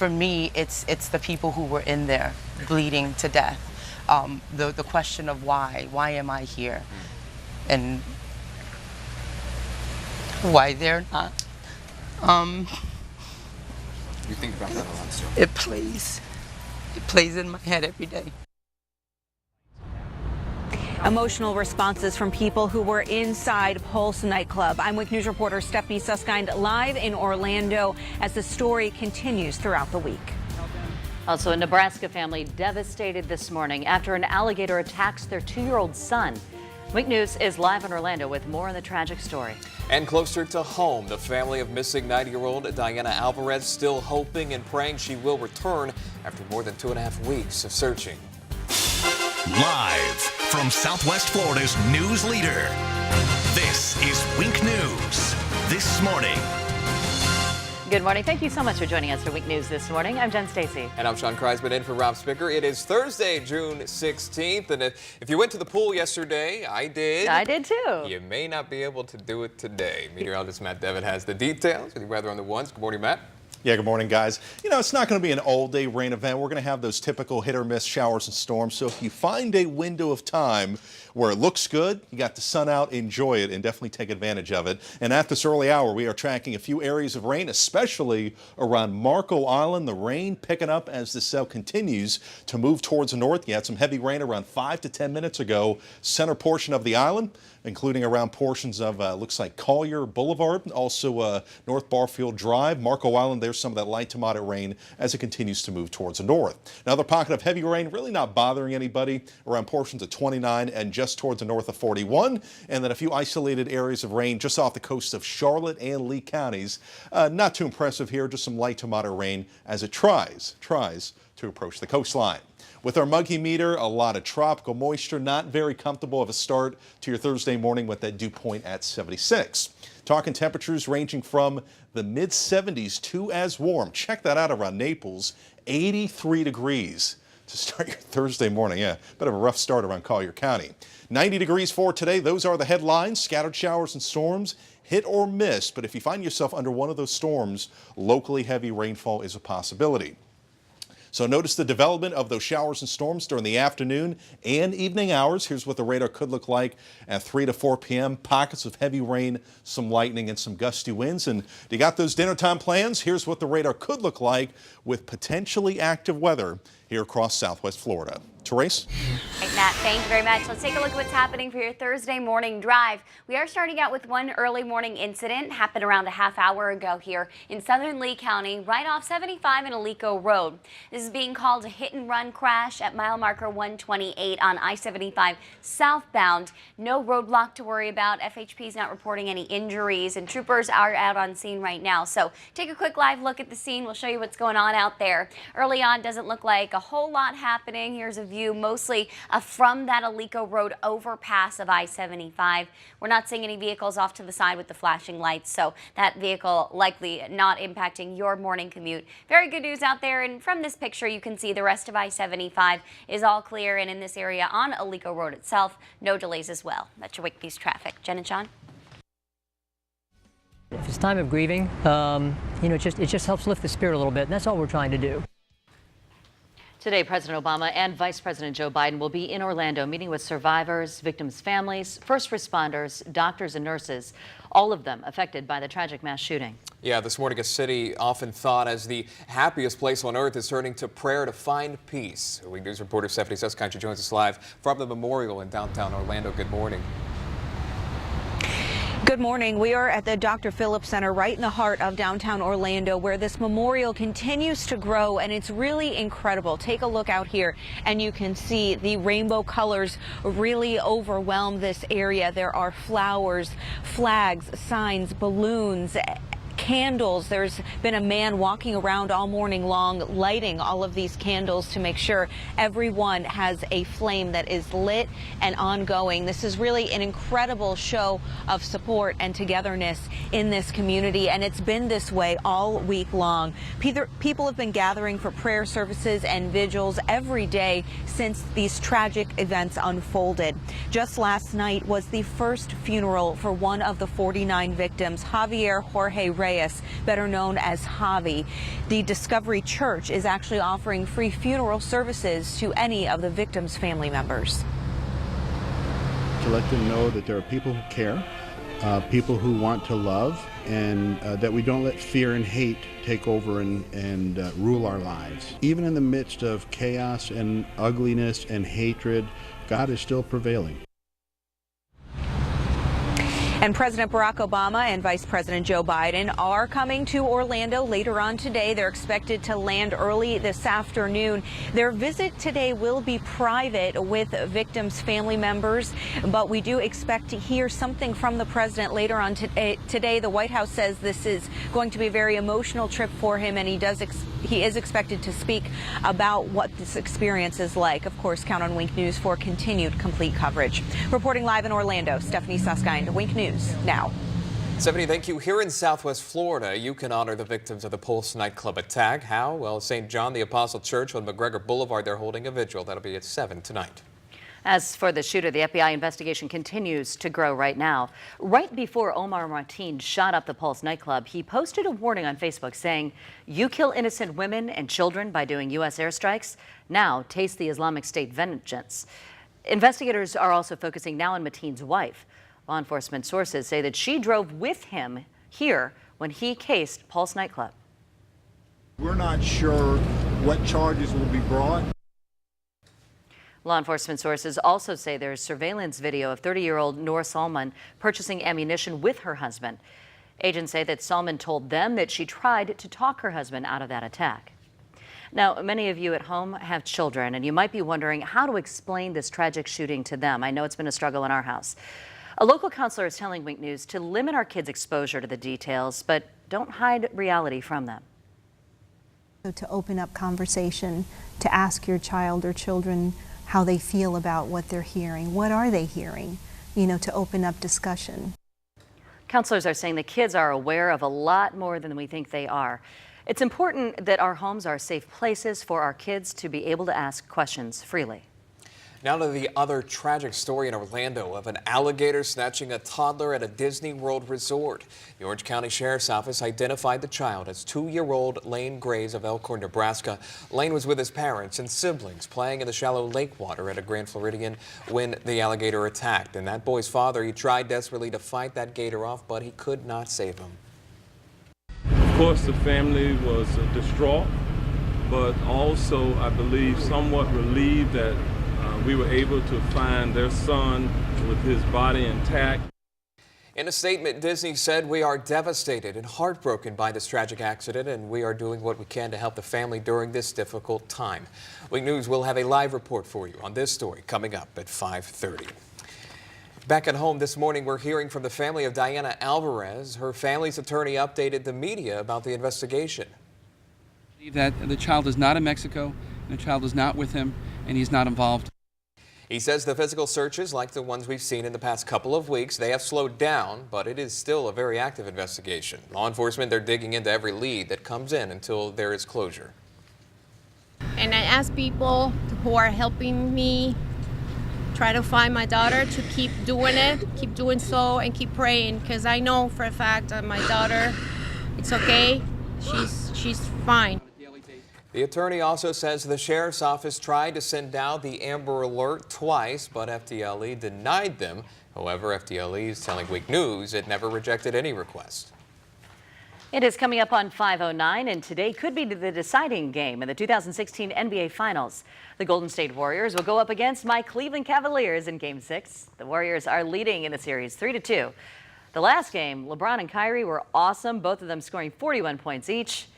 for me, it's the people who were in there bleeding to death. The question of why am I here, and why they're not. You think about that a lot still? It plays in my head every day. Emotional responses from people who were inside Pulse nightclub. I'm WINK News reporter Stephanie Susskind live in Orlando as the story continues throughout the week. Also, a Nebraska family devastated this morning after an alligator attacks their 2-year-old son. WINK News is live in Orlando with more on the tragic story. And closer to home, the family of missing 90-year-old Diana Alvarez still hoping and praying she will return after more than 2.5 weeks of searching. Live from Southwest Florida's news leader, this is WINK News This Morning. Good morning. Thank you so much for joining us for WINK News This Morning. I'm Jen Stacy. And I'm Sean Kreisman in for Rob Spicker. It is Thursday, June 16th. And if you went to the pool yesterday, I did. I did too. You may not be able to do it today. Meteorologist Matt Devitt has the details with the weather on the ones. Good morning, Matt. Yeah, good morning, guys. You know, it's not going to be an all-day rain event. We're going to have those typical hit-or-miss showers and storms. So if you find a window of time where it looks good, you got the sun out, enjoy it, and definitely take advantage of it. And at this early hour, we are tracking a few areas of rain, especially around Marco Island. The rain picking up as the cell continues to move towards the north. You had some heavy rain around 5 to 10 minutes ago. Center portion of the island, including around portions of, looks like Collier Boulevard, also North Barfield Drive. Marco Island, there's some of that light to moderate rain as it continues to move towards the north. Another pocket of heavy rain, really not bothering anybody, around portions of 29 and just towards the north of 41. And then a few isolated areas of rain just off the coast of Charlotte and Lee counties. Not too impressive here, just some light to moderate rain as it tries to approach the coastline. With our muggy meter, a lot of tropical moisture, not very comfortable of a start to your Thursday morning with that dew point at 76. Talking temperatures ranging from the mid-70s to as warm. Check that out around Naples, 83 degrees to start your Thursday morning. Yeah, bit of a rough start around Collier County. 90 degrees for today. Those are the headlines. Scattered showers and storms, hit or miss. But if you find yourself under one of those storms, locally heavy rainfall is a possibility. So notice the development of those showers and storms during the afternoon and evening hours. Here's what the radar could look like at 3 to 4 p.m. Pockets of heavy rain, some lightning, and some gusty winds. And you got those dinner time plans? Here's what the radar could look like with potentially active weather here across Southwest Florida. Therese? Right, Matt, thank you very much. Let's take a look at what's happening for your Thursday morning drive. We are starting out with one early morning incident. Happened around a half hour ago here in southern Lee County, right off 75 and Alico Road. This is being called a hit-and-run crash at mile marker 128 on I-75 southbound. No roadblock to worry about. FHP is not reporting any injuries, and troopers are out on scene right now. So take a quick live look at the scene. We'll show you what's going on out there. Early on, doesn't look like a whole lot happening. Here's a view mostly from that Alico Road overpass of I-75. We're not seeing any vehicles off to the side with the flashing lights, so that vehicle likely not impacting your morning commute. Very good news out there, and from this picture you can see the rest of I-75 is all clear, and in this area on Alico Road itself, no delays as well. That's your WINK News traffic. Jen and Sean? If it's time of grieving, you know, it just helps lift the spirit a little bit, and that's all we're trying to do. Today, President Obama and Vice President Joe Biden will be in Orlando meeting with survivors, victims' families, first responders, doctors and nurses, all of them affected by the tragic mass shooting. Yeah, this morning a city often thought as the happiest place on earth is turning to prayer to find peace. WINK News reporter Stephanie Susskind joins us live from the memorial in downtown Orlando. Good morning. Good morning. We are at the Dr. Phillips Center right in the heart of downtown Orlando, where this memorial continues to grow, and it's really incredible. Take a look out here and you can see the rainbow colors really overwhelm this area. There are flowers, flags, signs, balloons, candles. There's been a man walking around all morning long lighting all of these candles to make sure everyone has a flame that is lit and ongoing. This is really an incredible show of support and togetherness in this community, and it's been this way all week long. People have been gathering for prayer services and vigils every day since these tragic events unfolded. Just last night was the first funeral for one of the 49 victims, Javier Jorge Reyes. Reyes, better known as Javi. The Discovery Church is actually offering free funeral services to any of the victims' family members. To let them know that there are people who care, people who want to love, and that we don't let fear and hate take over and rule our lives. Even in the midst of chaos and ugliness and hatred, God is still prevailing. And President Barack Obama and Vice President Joe Biden are coming to Orlando later on today. They're expected to land early this afternoon. Their visit today will be private with victims' family members, but we do expect to hear something from the president later on today. The White House says this is going to be a very emotional trip for him, and he is expected to speak about what this experience is like. Of course, count on Wink News for continued complete coverage. Reporting live in Orlando, Stephanie Susskind, Wink News now. Stephanie, thank you. Here in Southwest Florida, you can honor the victims of the Pulse nightclub attack. How? Well, St. John the Apostle Church on McGregor Boulevard, they're holding a vigil. That'll be at 7 tonight. As for the shooter, the FBI investigation continues to grow right now. Right before Omar Martin shot up the Pulse nightclub, he posted a warning on Facebook saying, "You kill innocent women and children by doing U.S. airstrikes. Now taste the Islamic State vengeance." Investigators are also focusing now on Matin's wife. Law enforcement sources say that she drove with him here when he cased Pulse nightclub. We're not sure what charges will be brought. Law enforcement sources also say there's surveillance video of 30-year-old Noor Salman purchasing ammunition with her husband. Agents say that Salman told them that she tried to talk her husband out of that attack. Now, many of you at home have children, and you might be wondering how to explain this tragic shooting to them. I know it's been a struggle in our house. A local counselor is telling Wink News to limit our kids' exposure to the details, but don't hide reality from them. So to open up conversation, to ask your child or children how they feel about what they're hearing. What are they hearing? You know, to open up discussion. Counselors are saying the kids are aware of a lot more than we think they are. It's important that our homes are safe places for our kids to be able to ask questions freely. Now to the other tragic story in Orlando of an alligator snatching a toddler at a Disney World resort. The Orange County Sheriff's Office identified the child as 2-year-old Lane Grays of Elkhorn, Nebraska. Lane was with his parents and siblings playing in the shallow lake water at a Grand Floridian when the alligator attacked. And that boy's father, he tried desperately to fight that gator off, but he could not save him. Of course, the family was distraught, but also, I believe, somewhat relieved that we were able to find their son with his body intact. In a statement, Disney said, "We are devastated and heartbroken by this tragic accident, and we are doing what we can to help the family during this difficult time." Wink News will have a live report for you on this story coming up at 5:30. Back at home this morning, we're hearing from the family of Diana Alvarez. Her family's attorney updated the media about the investigation. That the child is not in Mexico, and the child is not with him, and he's not involved. He says the physical searches, like the ones we've seen in the past couple of weeks, they have slowed down, but it is still a very active investigation. Law enforcement, they're digging into every lead that comes in until there is closure. And I ask people who are helping me try to find my daughter to keep doing it, keep doing so, and keep praying, because I know for a fact that my daughter, it's okay, she's fine. The attorney also says the sheriff's office tried to send out the Amber Alert twice, but FDLE denied them. However, FDLE is telling Wink News it never rejected any request. It is coming up on 5:09, and today could be the deciding game in the 2016 NBA Finals. The Golden State Warriors will go up against my Cleveland Cavaliers in Game 6. The Warriors are leading in the series 3-2. The last game, LeBron and Kyrie were awesome, both of them scoring 41 points each.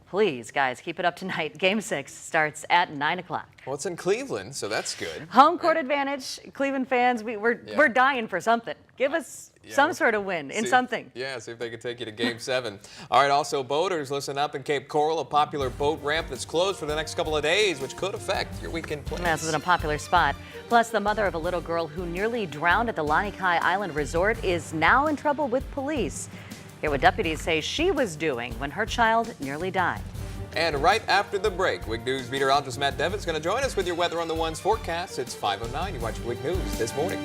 Please, guys, keep it up tonight. Game 6 starts at 9 o'clock. Well, it's in Cleveland, so that's good. Home court advantage. Cleveland fans, we're dying for something. Give us some sort of win in something. Yeah, see if they can take you to Game 7. All right, also boaters, listen up. In Cape Coral, a popular boat ramp that's closed for the next couple of days, which could affect your weekend plans. This is a popular spot. Plus, the mother of a little girl who nearly drowned at the Lanikai Island Resort is now in trouble with police. Hear what deputies say she was doing when her child nearly died. And right after the break, Wink News meteorologist Matt Devitt's going to join us with your Weather on the Ones forecast. It's 5:09. You're watching Wink News this morning.